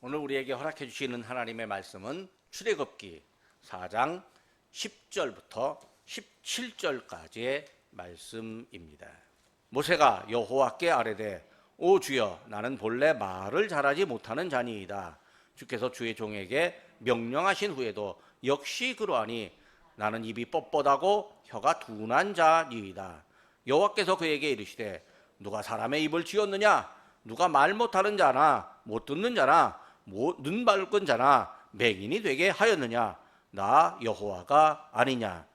오늘 우리에게 허락해 주시는 하나님의 말씀은 출애굽기 4장 10절부터 17절까지의 말씀입니다. 모세가 여호와께 아뢰되 오 주여, 나는 본래 말을 잘하지 못하는 자니이다. 주께서 주의 종에게 명령하신 후에도 역시 그러하니 나는 입이 뻣뻣하고 혀가 둔한 자니이다. 여호와께서 그에게 이르시되 누가 사람의 입을 지었느냐? 누가 말 못하는 자나 못 듣는 자나 눈 밝은 자나 맹인이 되게 하였느냐? 나 여호와가 아니냐?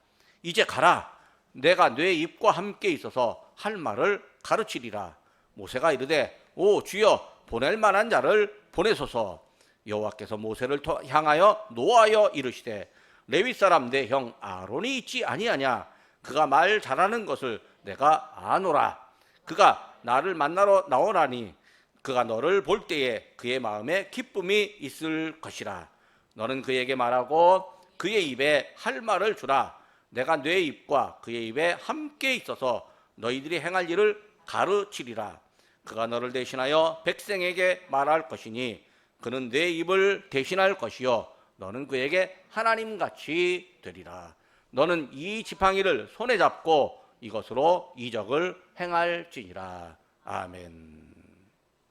이제 가라. 내가 네 입과 함께 있어서 할 말을 가르치리라. 모세가 이르되 오 주여, 보낼 만한 자를 보내소서. 여호와께서 모세를 향하여 노하여 이르시되 레위 사람 내 형 아론이 있지 아니하냐? 그가 말 잘하는 것을 내가 아노라. 그가 나를 만나러 나오라니 그가 너를 볼 때에 그의 마음에 기쁨이 있을 것이라. 너는 그에게 말하고 그의 입에 할 말을 주라. 내가 네 입과 그의 입에 함께 있어서 너희들이 행할 일을 가르치리라. 그가 너를 대신하여 백성에게 말할 것이니 그는 네 입을 대신할 것이요 너는 그에게 하나님같이 되리라. 너는 이 지팡이를 손에 잡고 이것으로 이적을 행할지니라. 아멘.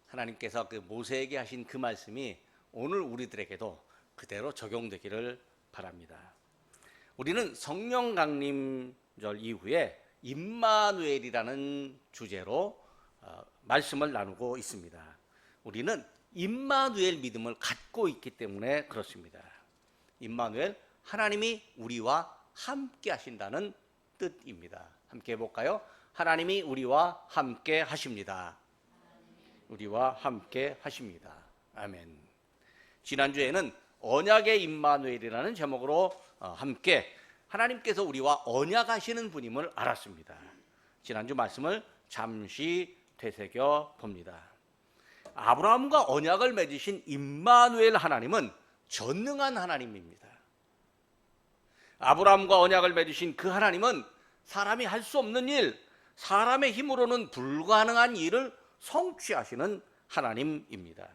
하나님께서 그 모세에게 하신 그 말씀이 오늘 우리들에게도 그대로 적용되기를 바랍니다. 우리는 성령 강림절 이후에 임마누엘이라는 주제로 말씀을 나누고 있습니다. 우리는 임마누엘 믿음을 갖고 있기 때문에 그렇습니다. 임마누엘, 하나님이 우리와 함께 하신다는 뜻입니다. 함께 해볼까요? 하나님이 우리와 함께 하십니다. 우리와 함께 하십니다. 아멘. 지난주에는 언약의 임마누엘이라는 제목으로 함께 하나님께서 우리와 언약하시는 분임을 알았습니다. 지난주 말씀을 잠시 되새겨 봅니다. 아브라함과 언약을 맺으신 임마누엘 하나님은 전능한 하나님입니다. 아브라함과 언약을 맺으신 그 하나님은 사람이 할 수 없는 일, 사람의 힘으로는 불가능한 일을 성취하시는 하나님입니다.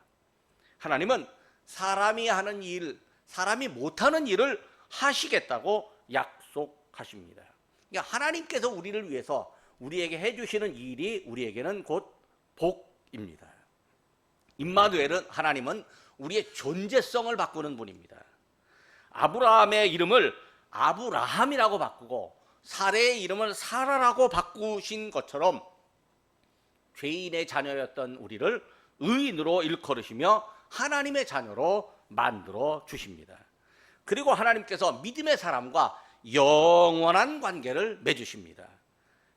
하나님은 사람이 하는 일, 사람이 못하는 일을 하시겠다고 약속하십니다. 그러니까 하나님께서 우리를 위해서 우리에게 해주시는 일이 우리에게는 곧 복입니다. 임마누엘은 하나님은 우리의 존재성을 바꾸는 분입니다. 아브라함의 이름을 아브라함이라고 바꾸고 사레의 이름을 사라라고 바꾸신 것처럼 죄인의 자녀였던 우리를 의인으로 일컬으시며 하나님의 자녀로 만들어 주십니다. 그리고 하나님께서 믿음의 사람과 영원한 관계를 맺으십니다.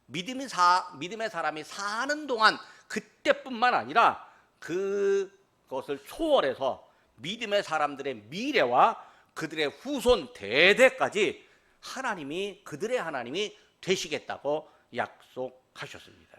믿음의 사람이 사는 동안 그때뿐만 아니라 그것을 초월해서 믿음의 사람들의 미래와 그들의 후손 대대까지 하나님이 그들의 하나님이 되시겠다고 약속하셨습니다.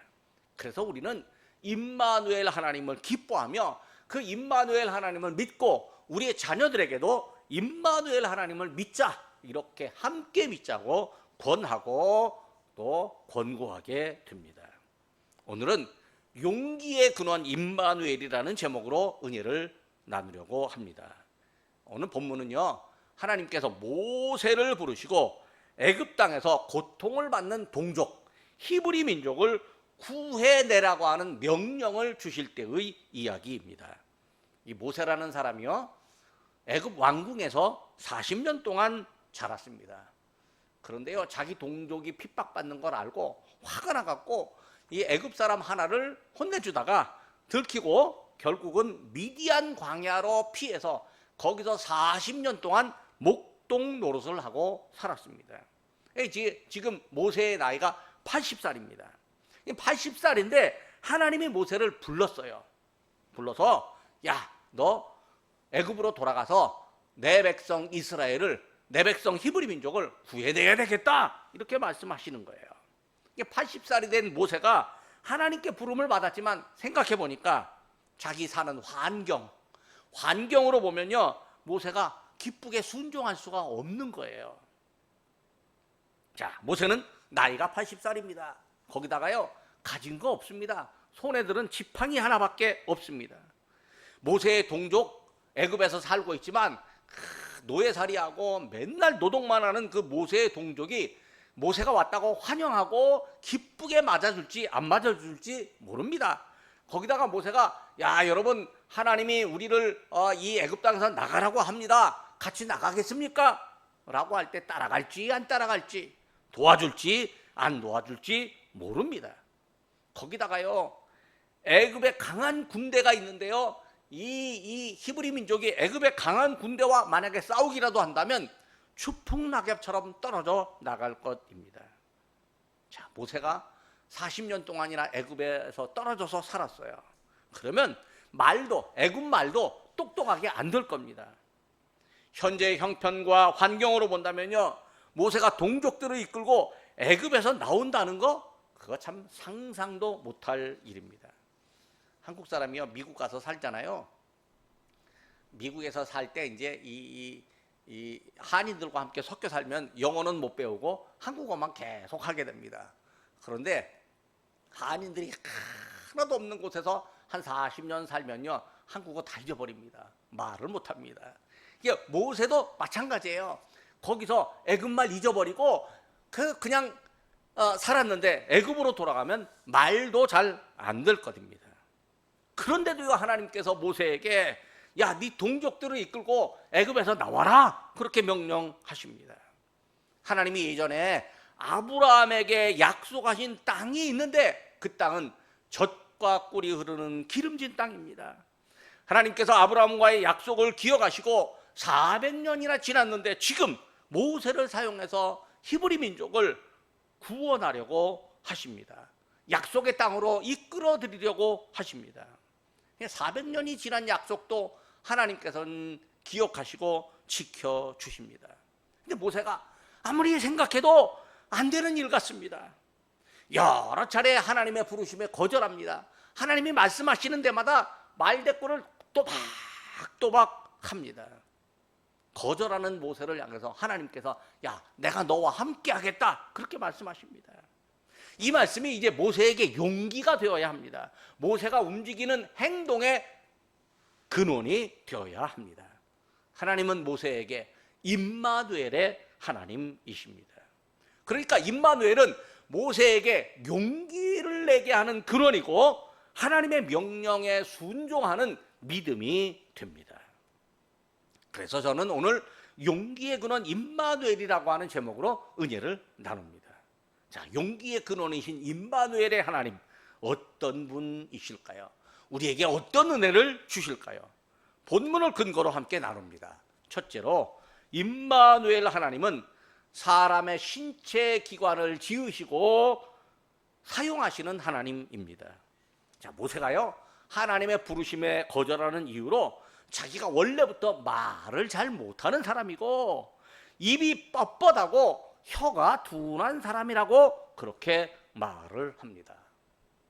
그래서 우리는 임마누엘 하나님을 기뻐하며 그 임마누엘 하나님을 믿고 우리의 자녀들에게도 임마누엘 하나님을 믿자, 이렇게 함께 믿자고 권하고 또 권고하게 됩니다. 오늘은 용기의 근원 임마누엘이라는 제목으로 은혜를 나누려고 합니다. 오늘 본문은요, 하나님께서 모세를 부르시고 애굽 땅에서 고통을 받는 동족 히브리 민족을 구해내라고 하는 명령을 주실 때의 이야기입니다. 이 모세라는 사람이요, 애굽 왕궁에서 40년 동안 자랐습니다. 그런데요, 자기 동족이 핍박받는 걸 알고 화가 나갖고 이 애굽 사람 하나를 혼내주다가 들키고 결국은 미디안 광야로 피해서 거기서 40년 동안 목동 노릇을 하고 살았습니다. 지금 모세의 나이가 80살입니다. 80살인데 하나님이 모세를 불렀어요. 불러서 야, 너 애굽으로 돌아가서 내 백성 이스라엘을, 내 백성 히브리 민족을 구해내야 되겠다, 이렇게 말씀하시는 거예요. 80살이 된 모세가 하나님께 부름을 받았지만 생각해 보니까 자기 사는 환경으로 보면요, 모세가 기쁘게 순종할 수가 없는 거예요. 자, 모세는 나이가 80살입니다. 거기다가요, 가진 거 없습니다. 손에 들은 지팡이 하나밖에 없습니다. 모세의 동족 애굽에서 살고 있지만 노예살이하고 맨날 노동만 하는 그 모세의 동족이 모세가 왔다고 환영하고 기쁘게 맞아줄지 안 맞아줄지 모릅니다. 거기다가 모세가 야 여러분 하나님이 우리를 이 애굽 땅에서 나가라고 합니다. 같이 나가겠습니까? 라고 할 때 따라갈지 안 따라갈지 도와줄지 안 도와줄지 모릅니다. 거기다가요 애굽에 강한 군대가 있는데요 이 히브리 민족이 애굽의 강한 군대와 만약에 싸우기라도 한다면 추풍낙엽처럼 떨어져 나갈 것입니다. 자, 모세가 40년 동안이나 애굽에서 떨어져서 살았어요. 그러면 애굽 말도 똑똑하게 안 될 겁니다. 현재의 형편과 환경으로 본다면요 모세가 동족들을 이끌고 애굽에서 나온다는 거 그거 참 상상도 못할 일입니다. 한국 사람이요 미국 가서 살잖아요. 미국에서 살 때 이제 이 한인들과 함께 섞여 살면 영어는 못 배우고 한국어만 계속 하게 됩니다. 그런데 한인들이 하나도 없는 곳에서 한 40년 살면요 한국어 다 잊어버립니다. 말을 못합니다. 이게 모세도 마찬가지예요. 거기서 애굽말 잊어버리고 그냥 살았는데 애굽으로 돌아가면 말도 잘 안 될 것입니다. 그런데도요 하나님께서 모세에게 야, 네 동족들을 이끌고 애굽에서 나와라 그렇게 명령하십니다. 하나님이 예전에 아브라함에게 약속하신 땅이 있는데 그 땅은 젖과 꿀이 흐르는 기름진 땅입니다. 하나님께서 아브라함과의 약속을 기억하시고 400년이나 지났는데 지금 모세를 사용해서 히브리 민족을 구원하려고 하십니다. 약속의 땅으로 이끌어 드리려고 하십니다. 400년이 지난 약속도 하나님께서는 기억하시고 지켜주십니다. 근데 모세가 아무리 생각해도 안 되는 일 같습니다. 여러 차례 하나님의 부르심에 거절합니다. 하나님이 말씀하시는 데마다 말대꾸를 또박또박 합니다. 거절하는 모세를 향해서 하나님께서 야 내가 너와 함께 하겠다 그렇게 말씀하십니다. 이 말씀이 이제 모세에게 용기가 되어야 합니다. 모세가 움직이는 행동의 근원이 되어야 합니다. 하나님은 모세에게 임마누엘의 하나님이십니다. 그러니까 임마누엘은 모세에게 용기를 내게 하는 근원이고 하나님의 명령에 순종하는 믿음이 됩니다. 그래서 저는 오늘 용기의 근원 임마누엘이라고 하는 제목으로 은혜를 나눕니다. 자, 용기의 근원이신 임마누엘의 하나님 어떤 분이실까요? 우리에게 어떤 은혜를 주실까요? 본문을 근거로 함께 나눕니다. 첫째로 임마누엘 하나님은 사람의 신체 기관을 지으시고 사용하시는 하나님입니다. 자, 모세가요 하나님의 부르심에 거절하는 이유로 자기가 원래부터 말을 잘 못하는 사람이고 입이 뻣뻣하고 혀가 둔한 사람이라고 그렇게 말을 합니다.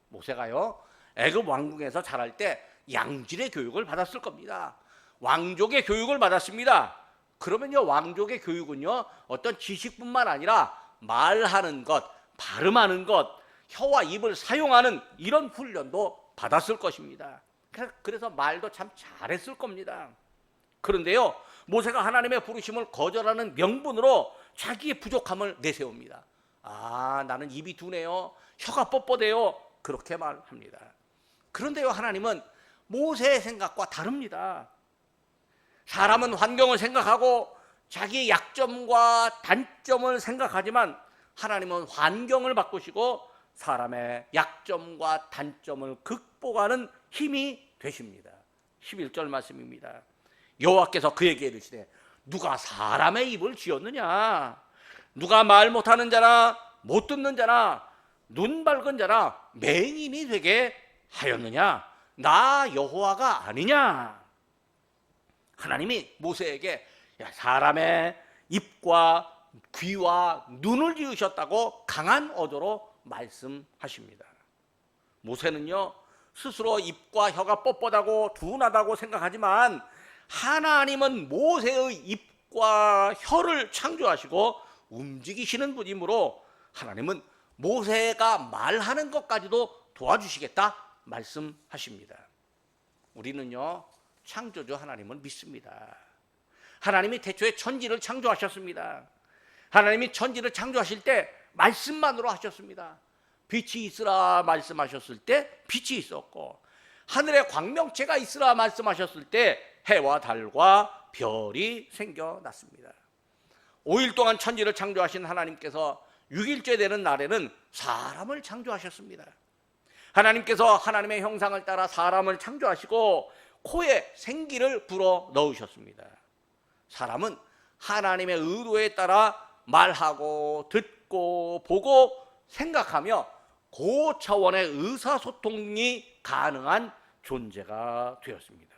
모세가요 애굽 왕궁에서 자랄 때 양질의 교육을 받았을 겁니다. 왕족의 교육을 받았습니다. 그러면요 왕족의 교육은요 어떤 지식뿐만 아니라 말하는 것, 발음하는 것, 혀와 입을 사용하는 이런 훈련도 받았을 것입니다. 그래서 말도 참 잘했을 겁니다. 그런데요 모세가 하나님의 부르심을 거절하는 명분으로 자기의 부족함을 내세웁니다. 아 나는 입이 둔해요, 혀가 뻣뻣해요 그렇게 말합니다. 그런데요 하나님은 모세의 생각과 다릅니다. 사람은 환경을 생각하고 자기의 약점과 단점을 생각하지만 하나님은 환경을 바꾸시고 사람의 약점과 단점을 극복하는 힘이 되십니다. 11절 말씀입니다. 여호와께서 그에게 이르시되 누가 사람의 입을 지었느냐? 누가 말 못하는 자나 못 듣는 자나 눈 밝은 자나 맹인이 되게 하였느냐? 나 여호와가 아니냐? 하나님이 모세에게 사람의 입과 귀와 눈을 지으셨다고 강한 어조로 말씀하십니다. 모세는요 스스로 입과 혀가 뻣뻣하고 둔하다고 생각하지만 하나님은 모세의 입과 혀를 창조하시고 움직이시는 분이므로 하나님은 모세가 말하는 것까지도 도와주시겠다 말씀하십니다. 우리는요 창조주 하나님을 믿습니다. 하나님이 태초에 천지를 창조하셨습니다. 하나님이 천지를 창조하실 때 말씀만으로 하셨습니다. 빛이 있으라 말씀하셨을 때 빛이 있었고, 하늘에 광명체가 있으라 말씀하셨을 때 해와 달과 별이 생겨났습니다. 5일 동안 천지를 창조하신 하나님께서 6일째 되는 날에는 사람을 창조하셨습니다. 하나님께서 하나님의 형상을 따라 사람을 창조하시고 코에 생기를 불어 넣으셨습니다. 사람은 하나님의 의도에 따라 말하고 듣고 보고 생각하며 고차원의 의사소통이 가능한 존재가 되었습니다.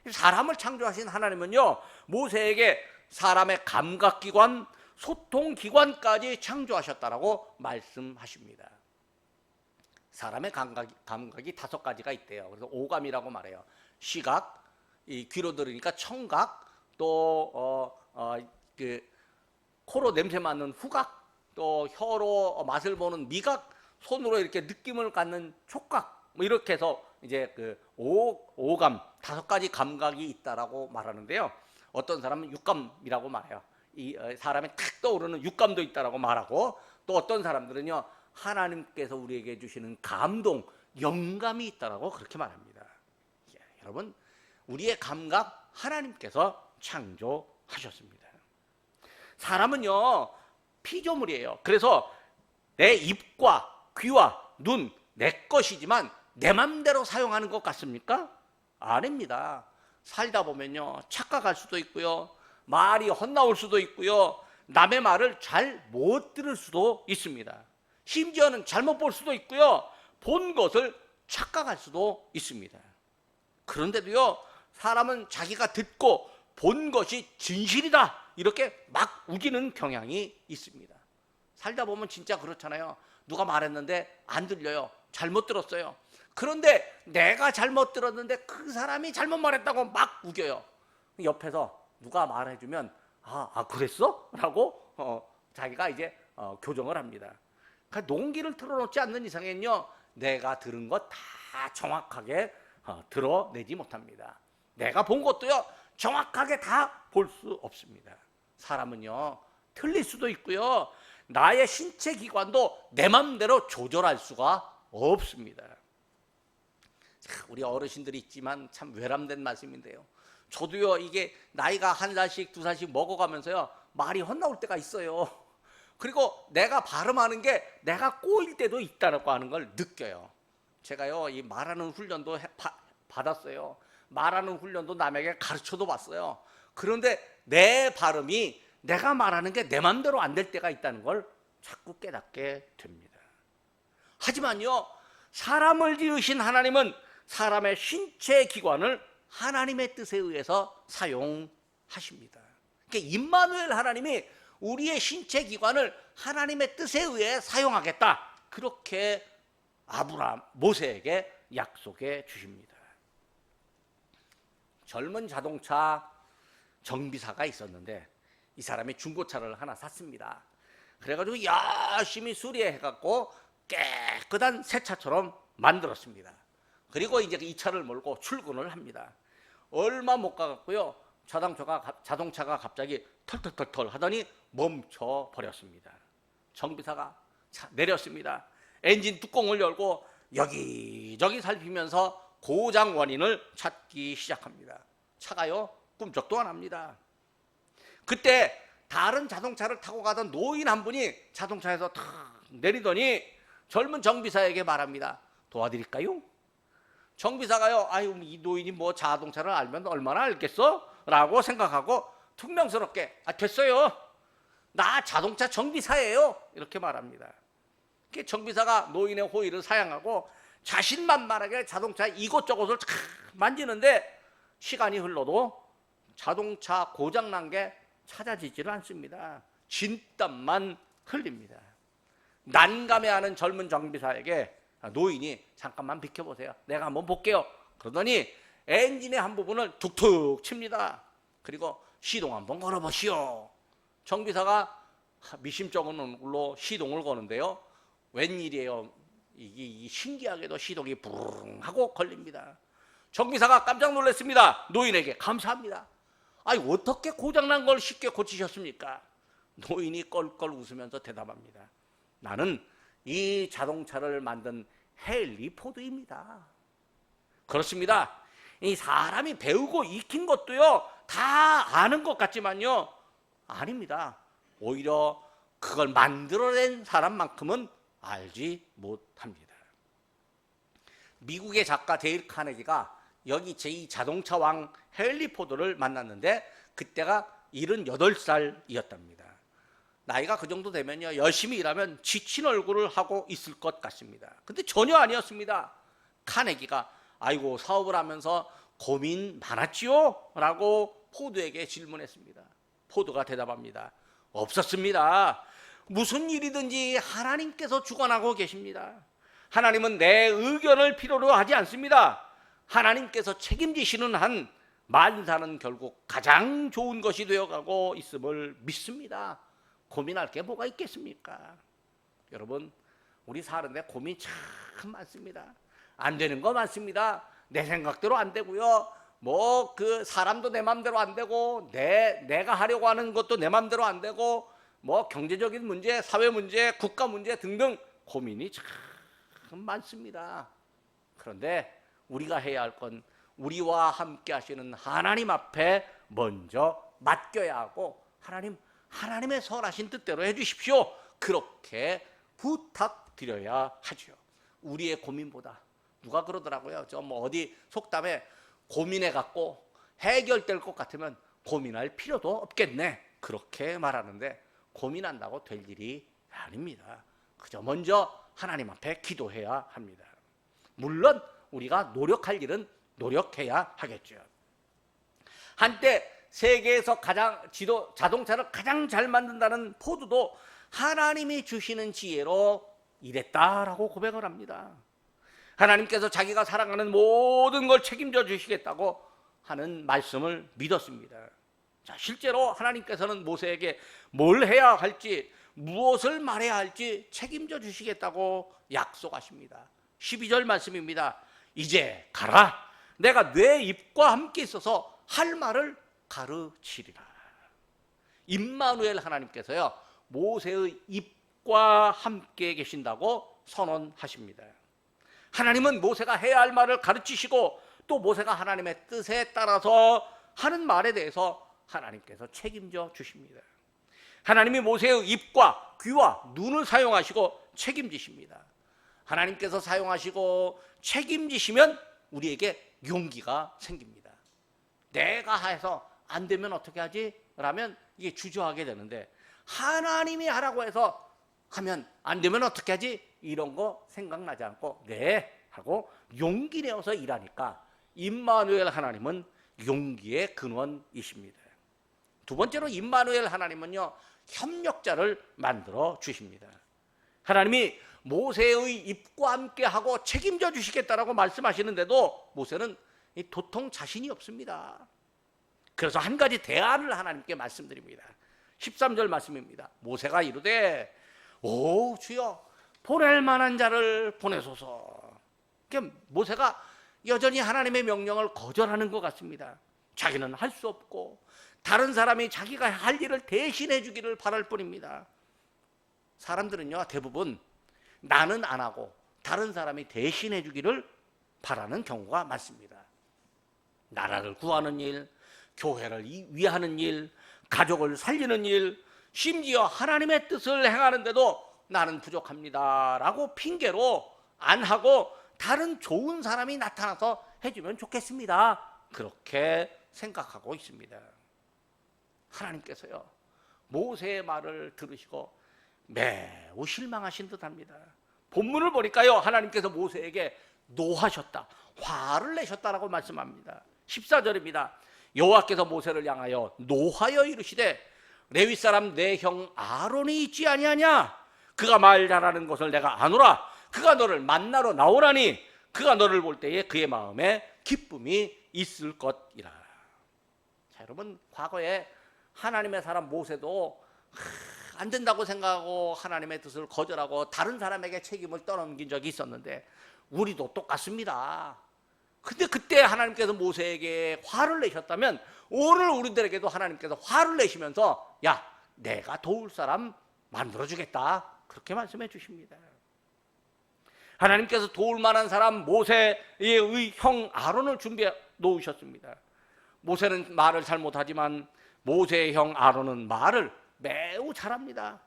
사람을 창조하신 하나님은요, 모세에게 사람의 감각기관, 소통기관까지 창조하셨다라고 말씀하십니다. 사람의 감각이 5가지가 있대요. 그래서 오감이라고 말해요. 시각, 이 귀로 들으니까 청각, 또 코로 냄새 맡는 후각, 또 혀로 맛을 보는 미각, 손으로 이렇게 느낌을 갖는 촉각, 뭐 이렇게 해서 이제 그 오감 5가지 감각이 있다라고 말하는데요. 어떤 사람은 육감이라고 말해요. 이 사람이 탁 떠오르는 육감도 있다라고 말하고, 또 어떤 사람들은요, 하나님께서 우리에게 주시는 감동, 영감이 있다라고 그렇게 말합니다. 여러분, 우리의 감각 하나님께서 창조하셨습니다. 사람은요, 피조물이에요. 그래서 내 입과 귀와 눈, 내 것이지만 내 맘대로 사용하는 것 같습니까? 아닙니다. 살다 보면요, 착각할 수도 있고요, 말이 헛나올 수도 있고요, 남의 말을 잘 못 들을 수도 있습니다. 심지어는 잘못 볼 수도 있고요, 본 것을 착각할 수도 있습니다. 그런데도요, 사람은 자기가 듣고 본 것이 진실이다 이렇게 막 우기는 경향이 있습니다. 살다 보면 진짜 그렇잖아요. 누가 말했는데 안 들려요. 잘못 들었어요. 그런데 내가 잘못 들었는데 그 사람이 잘못 말했다고 막 우겨요. 옆에서 누가 말해주면 그랬어? 라고 자기가 이제 교정을 합니다. 그러니까 농기를 틀어놓지 않는 이상엔요, 내가 들은 것 다 정확하게 드러내지 못합니다. 내가 본 것도요, 정확하게 다 볼 수 없습니다. 사람은요, 틀릴 수도 있고요, 나의 신체 기관도 내 맘대로 조절할 수가 없습니다. 우리 어르신들이 있지만 참 외람된 말씀인데요, 저도요, 이게 나이가 1살씩 2살씩 먹어가면서요, 말이 헛나올 때가 있어요. 그리고 내가 발음하는 게 내가 꼬일 때도 있다고 하는 걸 느껴요. 제가요, 이 말하는 훈련도 받았어요. 말하는 훈련도 남에게 가르쳐도 봤어요. 그런데 내 발음이 내가 말하는 게 내 맘대로 안 될 때가 있다는 걸 자꾸 깨닫게 됩니다. 하지만요, 사람을 지으신 하나님은 사람의 신체 기관을 하나님의 뜻에 의해서 사용하십니다. 그러니까 임마누엘 하나님이 우리의 신체 기관을 하나님의 뜻에 의해 사용하겠다, 그렇게 모세에게 약속해 주십니다. 젊은 자동차 정비사가 있었는데 이 사람이 중고차를 하나 샀습니다. 그래가지고 열심히 수리해갖고 깨끗한 새 차처럼 만들었습니다. 그리고 이제 이 차를 몰고 출근을 합니다. 얼마 못 가갖고요, 자동차가 갑자기 털털털털 하더니 멈춰 버렸습니다. 정비사가 내렸습니다. 엔진 뚜껑을 열고 여기저기 살피면서 고장 원인을 찾기 시작합니다. 차가요, 꿈쩍도 안 합니다. 그때 다른 자동차를 타고 가던 노인 한 분이 자동차에서 탁 내리더니 젊은 정비사에게 말합니다. 도와드릴까요? 정비사가요, 이 노인이 뭐 자동차를 알면 얼마나 알겠어? 라고 생각하고 퉁명스럽게 됐어요, 나 자동차 정비사예요, 이렇게 말합니다. 정비사가 노인의 호의를 사양하고 자신만만하게 자동차 이곳저곳을 만지는데 시간이 흘러도 자동차 고장난 게 찾아지지를 않습니다. 진땀만 흘립니다. 난감해하는 젊은 정비사에게 노인이 잠깐만 비켜보세요, 내가 한번 볼게요. 그러더니 엔진의 한 부분을 툭툭 칩니다. 그리고 시동 한번 걸어보시오. 정비사가 미심쩍은 얼굴로 시동을 거는데요, 웬일이에요, 이 신기하게도 시동이 부릉 하고 걸립니다. 정비사가 깜짝 놀랐습니다. 노인에게 감사합니다. 아니 어떻게 고장난 걸 쉽게 고치셨습니까? 노인이 껄껄 웃으면서 대답합니다. 나는 이 자동차를 만든 헨리 포드입니다. 그렇습니다. 이 사람이 배우고 익힌 것도요 다 아는 것 같지만요 아닙니다. 오히려 그걸 만들어낸 사람만큼은 알지 못합니다. 미국의 작가 데일 카네기가 여기 제2 자동차 왕 헨리 포드를 만났는데 그때가 78살이었답니다. 나이가 그 정도 되면요 열심히 일하면 지친 얼굴을 하고 있을 것 같습니다. 근데 전혀 아니었습니다. 카네기가 아이고 사업을 하면서 고민 많았지요? 라고 포드에게 질문했습니다. 포드가 대답합니다. 없었습니다. 무슨 일이든지 하나님께서 주관하고 계십니다. 하나님은 내 의견을 필요로 하지 않습니다. 하나님께서 책임지시는 한 만사는 결국 가장 좋은 것이 되어가고 있음을 믿습니다. 고민할 게 뭐가 있겠습니까? 여러분 우리 사는데 고민 참 많습니다. 안 되는 거 많습니다. 내 생각대로 안 되고요. 뭐 그 사람도 내 맘대로 안 되고 내가 하려고 하는 것도 내 맘대로 안 되고 뭐 경제적인 문제, 사회 문제, 국가 문제 등등 고민이 참 많습니다. 그런데 우리가 해야 할 건 우리와 함께 하시는 하나님 앞에 먼저 맡겨야 하고 하나님의 선하신 뜻대로 해 주십시오. 그렇게 부탁드려야 하죠. 우리의 고민보다 누가 그러더라고요. 저 뭐 어디 속담에 고민해 갖고 해결될 것 같으면 고민할 필요도 없겠네. 그렇게 말하는데 고민한다고 될 일이 아닙니다. 그저 먼저 하나님 앞에 기도해야 합니다. 물론 우리가 노력할 일은 노력해야 하겠죠. 한때 세계에서 자동차를 가장 잘 만든다는 포드도 하나님이 주시는 지혜로 일했다라고 고백을 합니다. 하나님께서 자기가 사랑하는 모든 걸 책임져 주시겠다고 하는 말씀을 믿었습니다. 자, 실제로 하나님께서는 모세에게 뭘 해야 할지, 무엇을 말해야 할지 책임져 주시겠다고 약속하십니다. 12절 말씀입니다. 이제 가라. 내가 내 입과 함께 있어서 할 말을 가르치리라. 임마누엘 하나님께서요 모세의 입과 함께 계신다고 선언하십니다. 하나님은 모세가 해야 할 말을 가르치시고 또 모세가 하나님의 뜻에 따라서 하는 말에 대해서 하나님께서 책임져 주십니다. 하나님이 모세의 입과 귀와 눈을 사용하시고 책임지십니다. 하나님께서 사용하시고 책임지시면 우리에게 용기가 생깁니다. 내가 해서 안 되면 어떻게 하지? 라면 이게 주저하게 되는데 하나님이 하라고 해서 하면 안 되면 어떻게 하지? 이런 거 생각나지 않고 네 하고 용기 내어서 일하니까 임마누엘 하나님은 용기의 근원이십니다. 두 번째로 임마누엘 하나님은요 협력자를 만들어 주십니다. 하나님이 모세의 입과 함께 하고 책임져 주시겠다라고 말씀하시는데도 모세는 도통 자신이 없습니다. 그래서 한 가지 대안을 하나님께 말씀드립니다. 13절 말씀입니다. 모세가 이르되 오 주여 보낼 만한 자를 보내소서. 모세가 여전히 하나님의 명령을 거절하는 것 같습니다. 자기는 할 수 없고 다른 사람이 자기가 할 일을 대신해 주기를 바랄 뿐입니다. 사람들은요 대부분 나는 안 하고 다른 사람이 대신해 주기를 바라는 경우가 많습니다. 나라를 구하는 일, 교회를 위하는 일, 가족을 살리는 일, 심지어 하나님의 뜻을 행하는데도 나는 부족합니다 라고 핑계로 안 하고 다른 좋은 사람이 나타나서 해주면 좋겠습니다. 그렇게 생각하고 있습니다. 하나님께서요 모세의 말을 들으시고 매우 실망하신 듯합니다. 본문을 보니까요 하나님께서 모세에게 노하셨다, 화를 내셨다라고 말씀합니다. 14절입니다. 여호와께서 모세를 향하여 노하여 이르시되 레위 사람 내 형 아론이 있지 아니하냐? 그가 말 잘하는 것을 내가 아노라. 그가 너를 만나러 나오라니 그가 너를 볼 때에 그의 마음에 기쁨이 있을 것이라. 자, 여러분 과거에 하나님의 사람 모세도 안 된다고 생각하고 하나님의 뜻을 거절하고 다른 사람에게 책임을 떠넘긴 적이 있었는데 우리도 똑같습니다. 근데 그때 하나님께서 모세에게 화를 내셨다면 오늘 우리들에게도 하나님께서 화를 내시면서 야, 내가 도울 사람 만들어주겠다, 그렇게 말씀해 주십니다. 하나님께서 도울 만한 사람 모세의 형 아론을 준비해 놓으셨습니다. 모세는 말을 잘 못하지만 모세의 형 아론은 말을 매우 잘합니다.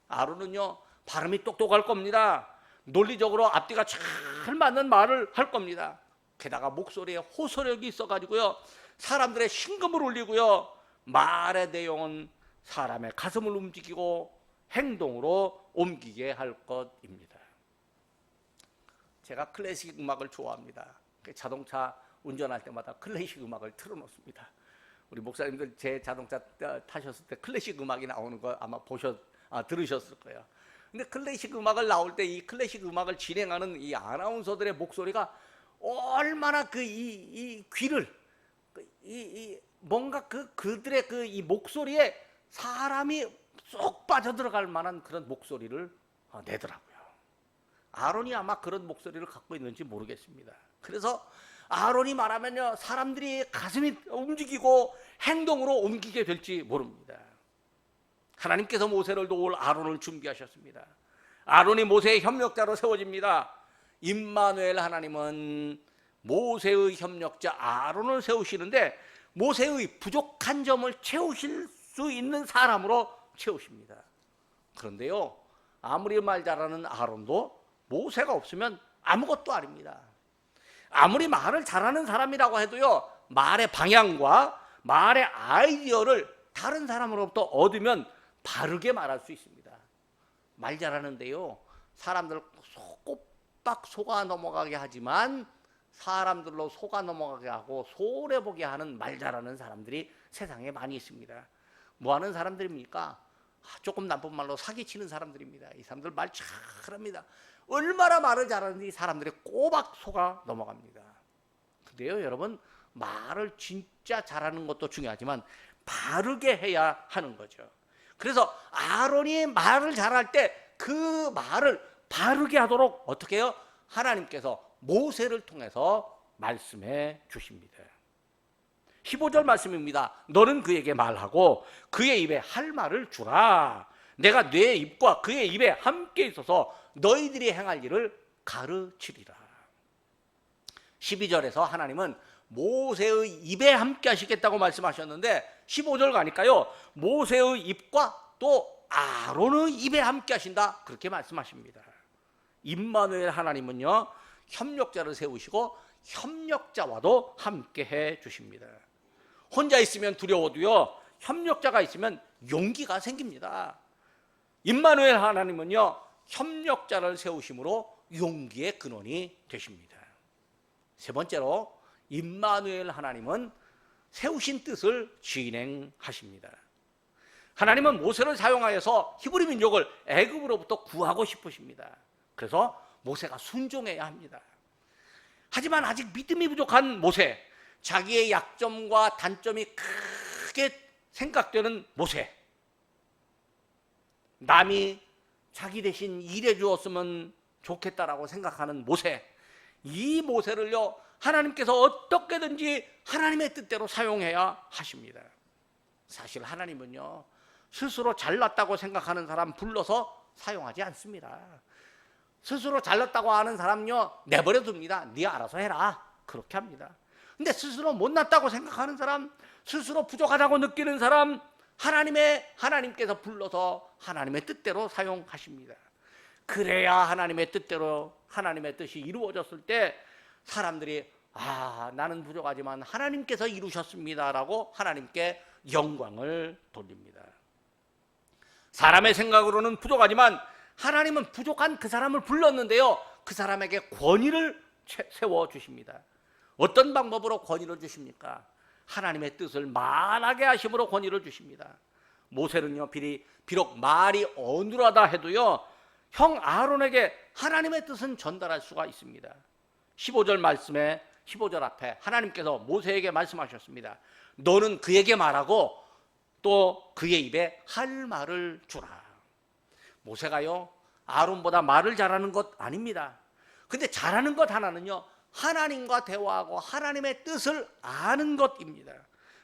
아론은요, 발음이 똑똑할 겁니다. 논리적으로 앞뒤가 잘 맞는 말을 할 겁니다. 게다가 목소리에 호소력이 있어가지고요, 사람들의 심금을 울리고요, 말의 내용은 사람의 가슴을 움직이고 행동으로 옮기게 할 것입니다. 제가 클래식 음악을 좋아합니다. 자동차 운전할 때마다 클래식 음악을 틀어놓습니다. 우리 목사님들 제 자동차 타셨을 때 클래식 음악이 나오는 거 아마 들으셨을 거예요. 근데 클래식 음악을 나올 때 이 클래식 음악을 진행하는 이 아나운서들의 목소리가 얼마나 이 귀를 뭔가 그들의 이 목소리에 사람이 쏙 빠져들어갈 만한 그런 목소리를 내더라고요. 아론이 아마 그런 목소리를 갖고 있는지 모르겠습니다. 그래서 아론이 말하면요, 사람들이 가슴이 움직이고 행동으로 옮기게 될지 모릅니다. 하나님께서 모세를 도울 아론을 준비하셨습니다. 아론이 모세의 협력자로 세워집니다. 임마누엘 하나님은 모세의 협력자 아론을 세우시는데 모세의 부족한 점을 채우실 수 있는 사람으로 채우십니다. 그런데요, 아무리 말 잘하는 아론도 모세가 없으면 아무것도 아닙니다. 아무리 말을 잘하는 사람이라고 해도요, 말의 방향과 말의 아이디어를 다른 사람으로부터 얻으면 바르게 말할 수 있습니다. 말 잘하는데요, 사람들 꼬박 속아 넘어가게 하지만 사람들로 속아 넘어가게 하고 손해보게 하는 말 잘하는 사람들이 세상에 많이 있습니다. 뭐 하는 사람들입니까? 조금 나쁜 말로 사기치는 사람들입니다. 이 사람들 말 잘합니다. 얼마나 말을 잘하는지 사람들이 꼬박 속아 넘어갑니다. 근데요, 여러분, 말을 진짜 잘하는 것도 중요하지만 바르게 해야 하는 거죠. 그래서 아론이 말을 잘할 때 그 말을 바르게 하도록 어떻게 해요? 하나님께서 모세를 통해서 말씀해 주십니다. 15절 말씀입니다. 너는 그에게 말하고 그의 입에 할 말을 주라. 내가 내 입과 그의 입에 함께 있어서 너희들이 행할 일을 가르치리라. 12절에서 하나님은 모세의 입에 함께 하시겠다고 말씀하셨는데 15절 가니까요, 모세의 입과 또 아론의 입에 함께 하신다, 그렇게 말씀하십니다. 임마누엘 하나님은요, 협력자를 세우시고 협력자와도 함께 해 주십니다. 혼자 있으면 두려워도요, 협력자가 있으면 용기가 생깁니다. 임마누엘 하나님은요, 협력자를 세우심으로 용기의 근원이 되십니다. 세 번째로 임마누엘 하나님은 세우신 뜻을 진행하십니다. 하나님은 모세를 사용하여서 히브리 민족을 애굽으로부터 구하고 싶으십니다. 그래서 모세가 순종해야 합니다. 하지만 아직 믿음이 부족한 모세, 자기의 약점과 단점이 크게 생각되는 모세, 남이 자기 대신 일해 주었으면 좋겠다라고 생각하는 모세, 이 모세를요, 하나님께서 어떻게든지 하나님의 뜻대로 사용해야 하십니다. 사실 하나님은요, 스스로 잘났다고 생각하는 사람 불러서 사용하지 않습니다. 스스로 잘났다고 하는 사람요, 내버려 둡니다. 네 알아서 해라, 그렇게 합니다. 근데 스스로 못났다고 생각하는 사람, 스스로 부족하다고 느끼는 사람, 하나님께서 불러서 하나님의 뜻대로 사용하십니다. 그래야 하나님의 뜻대로 하나님의 뜻이 이루어졌을 때 사람들이 나는 부족하지만 하나님께서 이루셨습니다라고 하나님께 영광을 돌립니다. 사람의 생각으로는 부족하지만 하나님은 부족한 그 사람을 불렀는데요, 그 사람에게 권위를 세워주십니다. 어떤 방법으로 권위를 주십니까? 하나님의 뜻을 말하게 하심으로 권위를 주십니다. 모세는요, 비록 말이 어눌하다 해도요, 형 아론에게 하나님의 뜻은 전달할 수가 있습니다. 15절 말씀에 15절 앞에 하나님께서 모세에게 말씀하셨습니다. 너는 그에게 말하고 또 그의 입에 할 말을 주라. 모세가요, 아론보다 말을 잘하는 것 아닙니다. 근데 잘하는 것 하나는요, 하나님과 대화하고 하나님의 뜻을 아는 것입니다.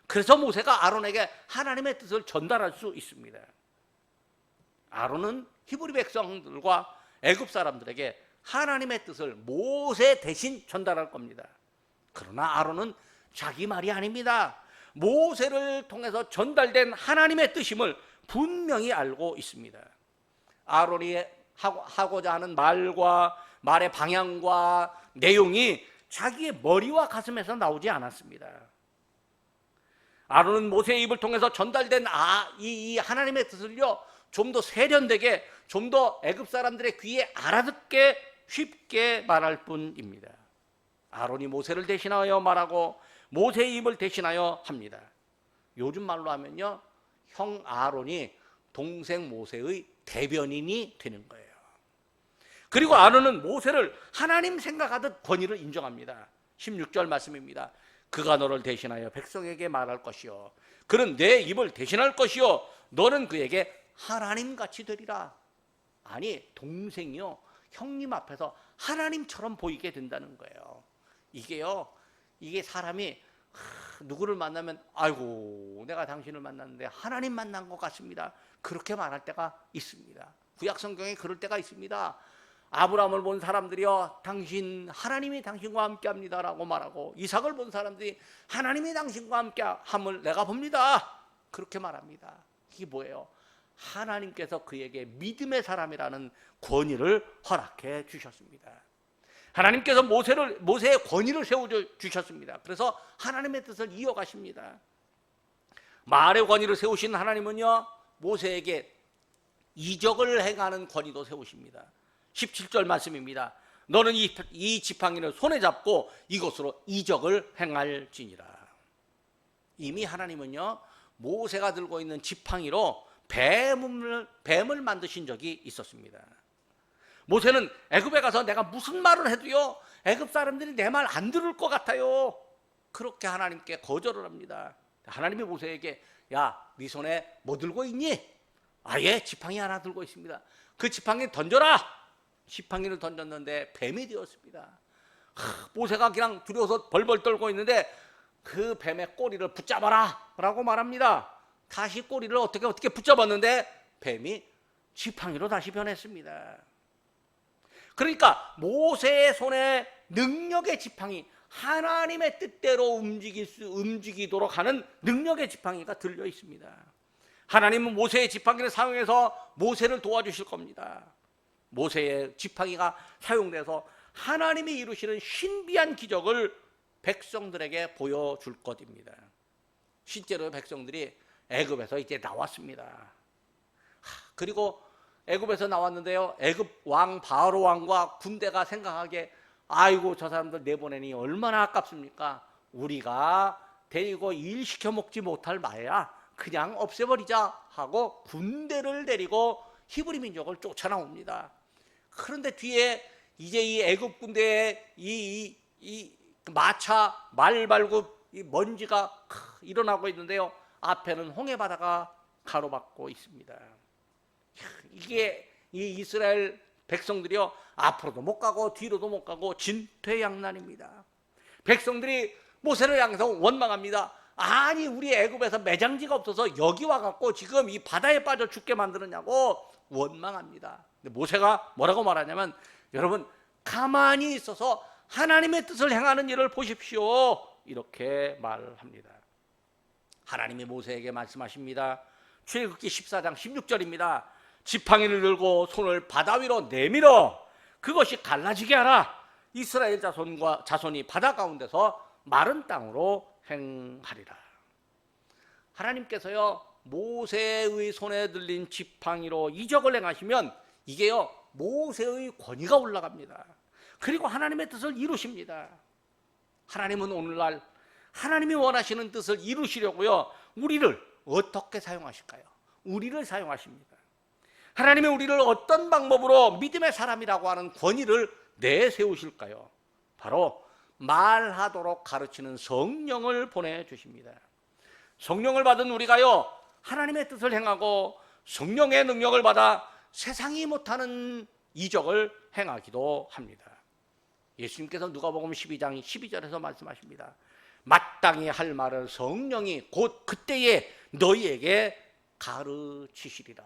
그래서 모세가 아론에게 하나님의 뜻을 전달할 수 있습니다. 아론은 히브리 백성들과 애굽 사람들에게 하나님의 뜻을 모세 대신 전달할 겁니다. 그러나 아론은 자기 말이 아닙니다. 모세를 통해서 전달된 하나님의 뜻임을 분명히 알고 있습니다. 아론이 하고자 하는 말과 말의 방향과 내용이 자기의 머리와 가슴에서 나오지 않았습니다. 아론은 모세의 입을 통해서 전달된 이 하나님의 뜻을요, 좀 더 세련되게, 좀 더 애굽 사람들의 귀에 알아듣게 쉽게 말할 뿐입니다. 아론이 모세를 대신하여 말하고 모세의 입을 대신하여 합니다. 요즘 말로 하면요, 형 아론이 동생 모세의 대변인이 되는 거예요. 그리고 아론은 모세를 하나님 생각하듯 권위를 인정합니다. 16절 말씀입니다. 그가 너를 대신하여 백성에게 말할 것이요 그는 내 입을 대신할 것이요 너는 그에게 하나님같이 되리라. 아니, 동생이요, 형님 앞에서 하나님처럼 보이게 된다는 거예요. 이게 사람이 누구를 만나면 아이고 내가 당신을 만났는데 하나님 만난 것 같습니다, 그렇게 말할 때가 있습니다. 구약 성경에 그럴 때가 있습니다. 아브라함을 본 사람들이요, 하나님이 당신과 함께합니다 라고 말하고, 이삭을 본 사람들이 하나님이 당신과 함께함을 내가 봅니다, 그렇게 말합니다. 이게 뭐예요? 하나님께서 그에게 믿음의 사람이라는 권위를 허락해 주셨습니다. 하나님께서 모세의 권위를 세워주셨습니다. 그래서 하나님의 뜻을 이어가십니다. 말의 권위를 세우신 하나님은요, 모세에게 이적을 행하는 권위도 세우십니다. 17절 말씀입니다. 너는 이 지팡이를 손에 잡고 이것으로 이적을 행할지니라. 이미 하나님은요, 모세가 들고 있는 지팡이로 뱀을 만드신 적이 있었습니다. 모세는 애굽에 가서 내가 무슨 말을 해도요, 애굽 사람들이 내 말 안 들을 것 같아요, 그렇게 하나님께 거절을 합니다. 하나님이 모세에게 야, 네 손에 뭐 들고 있니? 예, 지팡이 하나 들고 있습니다. 그 지팡이 던져라. 지팡이를 던졌는데 뱀이 되었습니다. 모세가 그냥 두려워서 벌벌 떨고 있는데 그 뱀의 꼬리를 붙잡아라 라고 말합니다. 다시 꼬리를 어떻게 붙잡았는데 뱀이 지팡이로 다시 변했습니다. 그러니까 모세의 손에 능력의 지팡이, 하나님의 뜻대로 움직이도록 하는 능력의 지팡이가 들려 있습니다. 하나님은 모세의 지팡이를 사용해서 모세를 도와주실 겁니다. 모세의 지팡이가 사용돼서 하나님이 이루시는 신비한 기적을 백성들에게 보여줄 것입니다. 실제로 백성들이 애굽에서 이제 나왔습니다. 그리고 애굽에서 나왔는데요, 애굽 왕 바로 왕과 군대가 생각하기에 아이고 저 사람들 내보내니 얼마나 아깝습니까? 우리가 데리고 일시켜 먹지 못할 바에야 그냥 없애버리자 하고 군대를 데리고 히브리 민족을 쫓아나옵니다. 그런데 뒤에 이제 이 애굽 군대에 이 마차 말발굽 이 먼지가 일어나고 있는데요, 앞에는 홍해 바다가 가로막고 있습니다. 이게 이 이스라엘 백성들이요, 앞으로도 못 가고 뒤로도 못 가고 진퇴양난입니다. 백성들이 모세를 향해서 원망합니다. 아니, 우리 애굽에서 매장지가 없어서 여기 와갖고 지금 이 바다에 빠져 죽게 만드느냐고 원망합니다. 근데 모세가 뭐라고 말하냐면, 여러분 가만히 있어서 하나님의 뜻을 행하는 일을 보십시오, 이렇게 말합니다. 하나님이 모세에게 말씀하십니다. 출애굽기 14장 16절입니다. 지팡이를 들고 손을 바다 위로 내밀어 그것이 갈라지게 하라. 이스라엘 자손이 바다 가운데서 마른 땅으로 행하리라. 하나님께서요, 모세의 손에 들린 지팡이로 이적을 행하시면 이게요, 모세의 권위가 올라갑니다. 그리고 하나님의 뜻을 이루십니다. 하나님은 오늘날 하나님이 원하시는 뜻을 이루시려고요, 우리를 어떻게 사용하실까요? 우리를 사용하십니다. 하나님이 우리를 어떤 방법으로 믿음의 사람이라고 하는 권위를 내세우실까요? 바로 말하도록 가르치는 성령을 보내주십니다. 성령을 받은 우리가요, 하나님의 뜻을 행하고 성령의 능력을 받아 세상이 못하는 이적을 행하기도 합니다. 예수님께서 누가복음 12장 12절에서 말씀하십니다. 마땅히 할 말을 성령이 곧 그때에 너희에게 가르치시리라.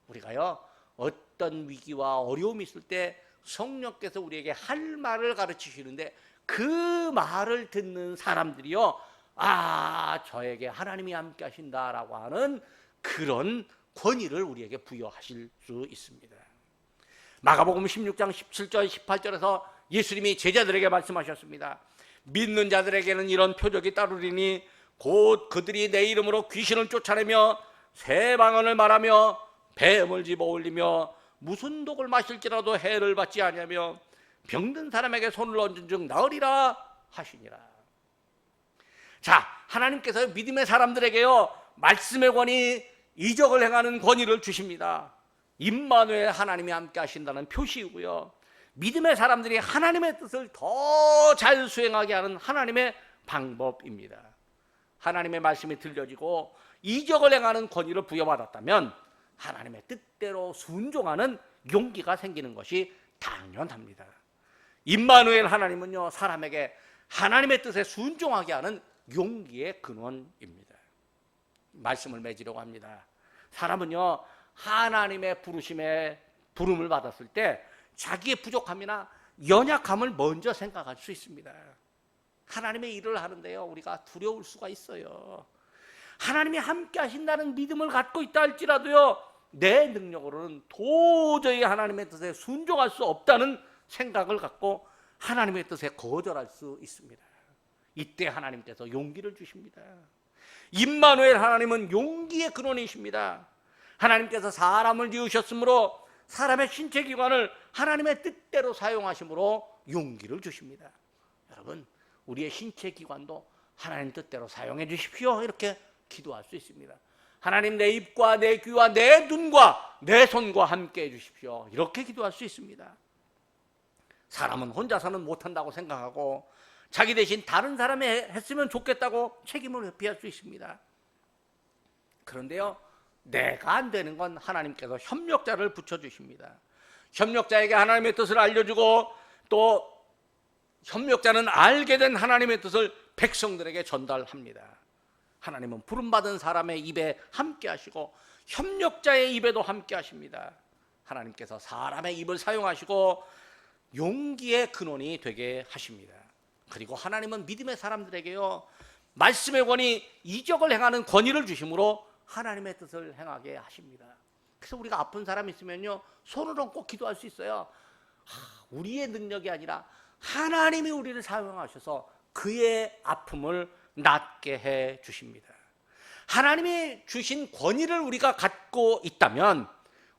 우리가요, 어떤 위기와 어려움이 있을 때 성령께서 우리에게 할 말을 가르치시는데, 그 말을 듣는 사람들이요, 아, 저에게 하나님이 함께 하신다라고 하는 그런 권위를 우리에게 부여하실 수 있습니다. 마가복음 16장 17절 18절에서 예수님이 제자들에게 말씀하셨습니다. 믿는 자들에게는 이런 표적이 따르리니 곧 그들이 내 이름으로 귀신을 쫓아내며 새 방언을 말하며 뱀을 집어올리며 무슨 독을 마실지라도 해를 받지 아니하며 병든 사람에게 손을 얹은 즉 나으리라 하시니라. 자, 하나님께서 믿음의 사람들에게요, 말씀의 권위, 이적을 행하는 권위를 주십니다. 임마누엘, 하나님이 함께 하신다는 표시이고요, 믿음의 사람들이 하나님의 뜻을 더 잘 수행하게 하는 하나님의 방법입니다. 하나님의 말씀이 들려지고 이적을 행하는 권위를 부여받았다면 하나님의 뜻대로 순종하는 용기가 생기는 것이 당연합니다. 임마누엘 하나님은요, 사람에게 하나님의 뜻에 순종하게 하는 용기의 근원입니다. 말씀을 맺으려고 합니다. 사람은요, 하나님의 부름을 받았을 때 자기의 부족함이나 연약함을 먼저 생각할 수 있습니다. 하나님의 일을 하는데요, 우리가 두려울 수가 있어요. 하나님이 함께 하신다는 믿음을 갖고 있다 할지라도요, 내 능력으로는 도저히 하나님의 뜻에 순종할 수 없다는 생각을 갖고 하나님의 뜻에 거절할 수 있습니다. 이때 하나님께서 용기를 주십니다. 임마누엘 하나님은 용기의 근원이십니다. 하나님께서 사람을 지으셨으므로 사람의 신체 기관을 하나님의 뜻대로 사용하심으로 용기를 주십니다. 여러분, 우리의 신체 기관도 하나님 뜻대로 사용해 주십시오, 이렇게 기도할 수 있습니다. 하나님, 내 입과 내 귀와 내 눈과 내 손과 함께 해 주십시오, 이렇게 기도할 수 있습니다. 사람은 혼자서는 못한다고 생각하고 자기 대신 다른 사람이 했으면 좋겠다고 책임을 회피할 수 있습니다. 그런데요, 내가 안 되는 건 하나님께서 협력자를 붙여주십니다. 협력자에게 하나님의 뜻을 알려주고 또 협력자는 알게 된 하나님의 뜻을 백성들에게 전달합니다. 하나님은 부름받은 사람의 입에 함께 하시고 협력자의 입에도 함께 하십니다. 하나님께서 사람의 입을 사용하시고 용기의 근원이 되게 하십니다. 그리고 하나님은 믿음의 사람들에게요, 말씀의 권위, 이적을 행하는 권위를 주심으로 하나님의 뜻을 행하게 하십니다. 그래서 우리가 아픈 사람 있으면요, 손을 얹고 기도할 수 있어요. 우리의 능력이 아니라 하나님이 우리를 사용하셔서 그의 아픔을 낫게 해 주십니다. 하나님이 주신 권위를 우리가 갖고 있다면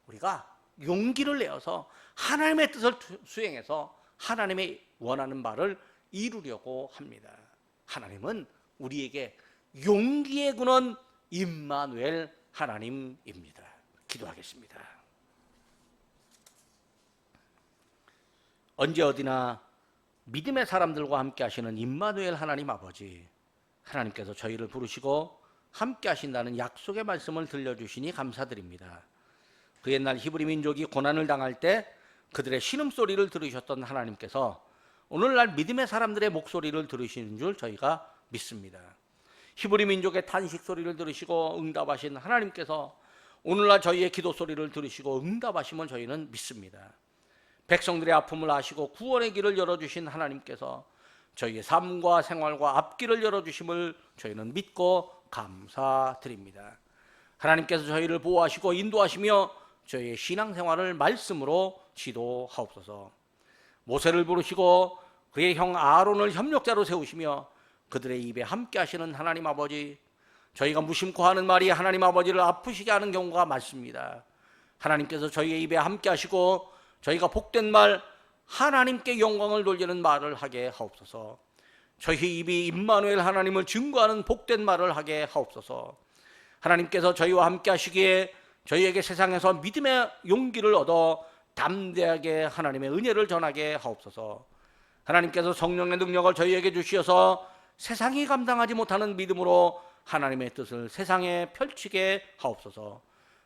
우리가 용기를 내어서 하나님의 뜻을 수행해서 하나님의 원하는 바를 이루려고 합니다. 하나님은 우리에게 용기의 근원 임마누엘 하나님입니다. 기도하겠습니다. 언제 어디나 믿음의 사람들과 함께 하시는 임마누엘 하나님 아버지, 하나님께서 저희를 부르시고 함께 하신다는 약속의 말씀을 들려주시니 감사드립니다. 그 옛날 히브리 민족이 고난을 당할 때 그들의 신음소리를 들으셨던 하나님께서 오늘날 믿음의 사람들의 목소리를 들으시는 줄 저희가 믿습니다. 히브리 민족의 탄식 소리를 들으시고 응답하신 하나님께서 오늘날 저희의 기도 소리를 들으시고 응답하심을 저희는 믿습니다. 백성들의 아픔을 아시고 구원의 길을 열어주신 하나님께서 저희의 삶과 생활과 앞길을 열어주심을 저희는 믿고 감사드립니다. 하나님께서 저희를 보호하시고 인도하시며 저희의 신앙생활을 말씀으로 지도하옵소서. 모세를 부르시고 그의 형 아론을 협력자로 세우시며 그들의 입에 함께 하시는 하나님 아버지, 저희가 무심코 하는 말이 하나님 아버지를 아프시게 하는 경우가 많습니다. 하나님께서 저희의 입에 함께 하시고 저희가 복된 말, 하나님께 영광을 돌리는 말을 하게 하옵소서. 저희 입이 임마누엘 하나님을 증거하는 복된 말을 하게 하옵소서. 하나님께서 저희와 함께 하시기에 저희에게 세상에서 믿음의 용기를 얻어 담대하게 하나님의 은혜를 전하게 하옵소서. 하나님께서 성령의 능력을 저희에게 주시어서 세상이 감당하지 못하는 믿음으로 하나님의 뜻을 세상에 펼치게 하옵소서.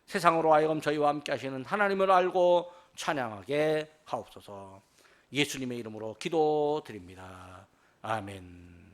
세상으로 하여금 저희와 함께 하시는 하나님을 알고 찬양하게 하옵소서. 예수님의 이름으로 기도드립니다. 아멘.